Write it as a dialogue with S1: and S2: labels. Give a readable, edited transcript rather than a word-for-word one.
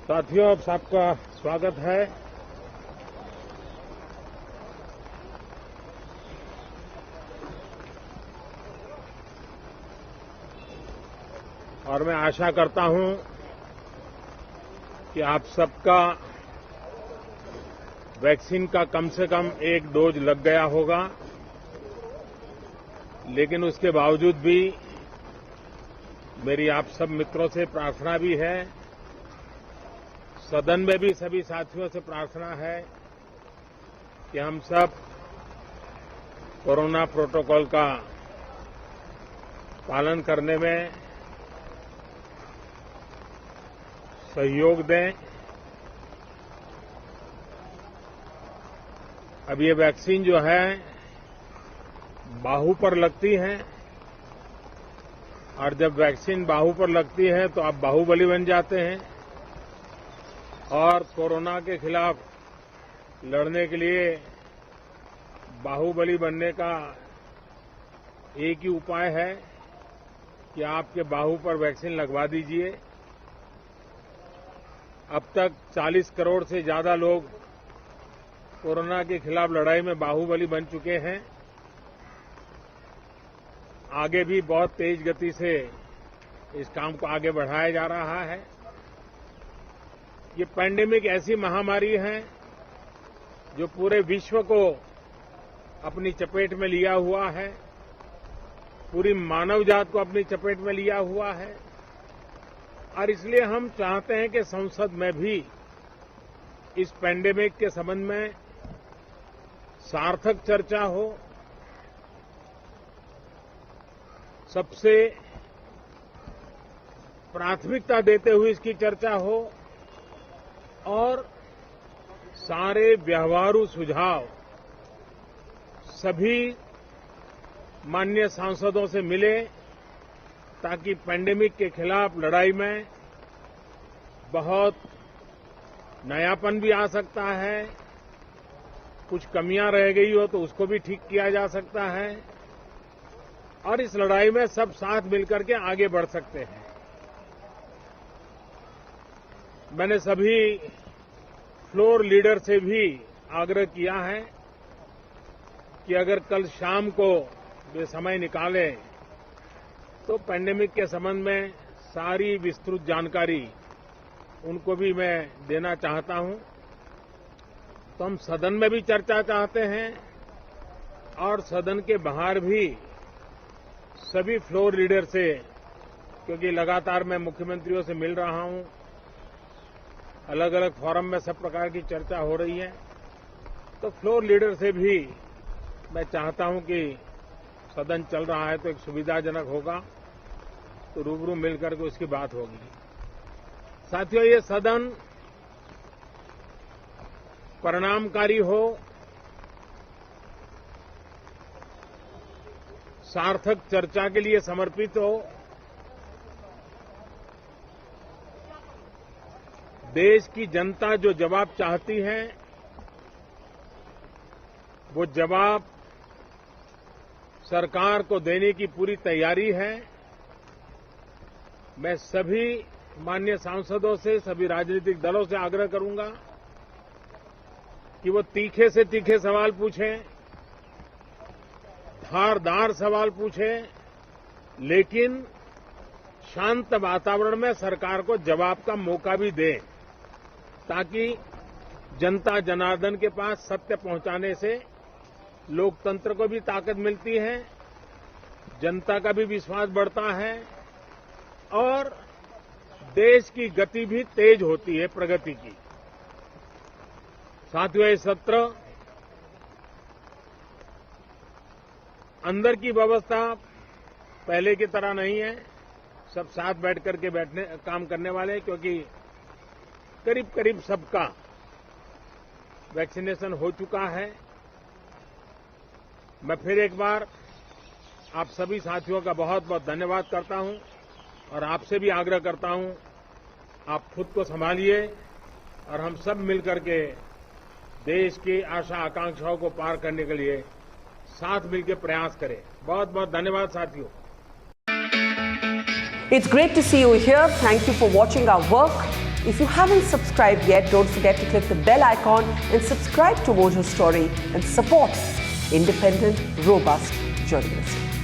S1: साथियों, आप सबका स्वागत है। और मैं आशा करता हूं कि आप सबका वैक्सीन का कम से कम एक डोज लग गया होगा, लेकिन उसके बावजूद भी मेरी आप सब मित्रों से प्रार्थना भी है, सदन में भी सभी साथियों से प्रार्थना है कि हम सब कोरोना प्रोटोकॉल का पालन करने में सहयोग दें। अब ये वैक्सीन जो है बाहू पर लगती है, और जब वैक्सीन बाहू पर लगती है तो आप बाहुबली बन जाते हैं, और कोरोना के खिलाफ लड़ने के लिए बाहुबली बनने का एक ही उपाय है कि आपके बाहू पर वैक्सीन लगवा दीजिए। अब तक 40 करोड़ से ज्यादा लोग कोरोना के खिलाफ लड़ाई में बाहुबली बन चुके हैं। आगे भी बहुत तेज गति से इस काम को आगे बढ़ाया जा रहा है। ये पैंडेमिक ऐसी महामारी है जो पूरे विश्व को अपनी चपेट में लिया हुआ है, पूरी मानव जात को अपनी चपेट में लिया हुआ है, और इसलिए हम चाहते हैं कि संसद में भी इस पैंडेमिक के संबंध में सार्थक चर्चा हो। सबसे प्राथमिकता देते हुए इसकी चर्चा हो और सारे व्यवहारू सुझाव सभी माननीय सांसदों से मिले, ताकि पैंडेमिक के खिलाफ लड़ाई में बहुत नयापन भी आ सकता है, कुछ कमियां रह गई हो तो उसको भी ठीक किया जा सकता है, और इस लड़ाई में सब साथ मिलकर के आगे बढ़ सकते हैं। मैंने सभी फ्लोर लीडर से भी आग्रह किया है कि अगर कल शाम को वे समय निकालें तो पैंडेमिक के संबंध में सारी विस्तृत जानकारी उनको भी मैं देना चाहता हूं। तो हम सदन में भी चर्चा चाहते हैं और सदन के बाहर भी सभी फ्लोर लीडर से, क्योंकि लगातार मैं मुख्यमंत्रियों से मिल रहा हूं, अलग अलग फोरम में सब प्रकार की चर्चा हो रही है, तो फ्लोर लीडर से भी मैं चाहता हूं कि सदन चल रहा है तो एक सुविधाजनक होगा, तो रूबरू मिलकर के उसकी बात होगी। साथियों, ये सदन परिणामकारी हो, सार्थक चर्चा के लिए समर्पित हो, देश की जनता जो जवाब चाहती है वो जवाब सरकार को देने की पूरी तैयारी है। मैं सभी माननीय सांसदों से, सभी राजनीतिक दलों से आग्रह करूंगा कि वो तीखे से तीखे सवाल पूछें, धारदार सवाल पूछें, लेकिन शांत वातावरण में सरकार को जवाब का मौका भी दें, ताकि जनता जनार्दन के पास सत्य पहुंचाने से लोकतंत्र को भी ताकत मिलती है, जनता का भी विश्वास बढ़ता है और देश की गति भी तेज होती है, प्रगति की। साथियों, ये सत्र अंदर की व्यवस्था पहले की तरह नहीं है, सब साथ बैठ करके काम करने वाले, क्योंकि करीब करीब सबका वैक्सीनेशन हो चुका है। मैं फिर एक बार आप सभी साथियों का बहुत बहुत धन्यवाद करता हूं और आपसे भी आग्रह करता हूं, आप खुद को संभालिए और हम सब मिलकर के देश की आशा आकांक्षाओं को पार करने के लिए साथ मिलकर प्रयास करें। बहुत बहुत धन्यवाद साथियों।
S2: It's great to see you here. Thank you for watching our work. If you haven't subscribed yet, don't forget to click the bell icon and subscribe to Mojo Story and support independent, robust journalism.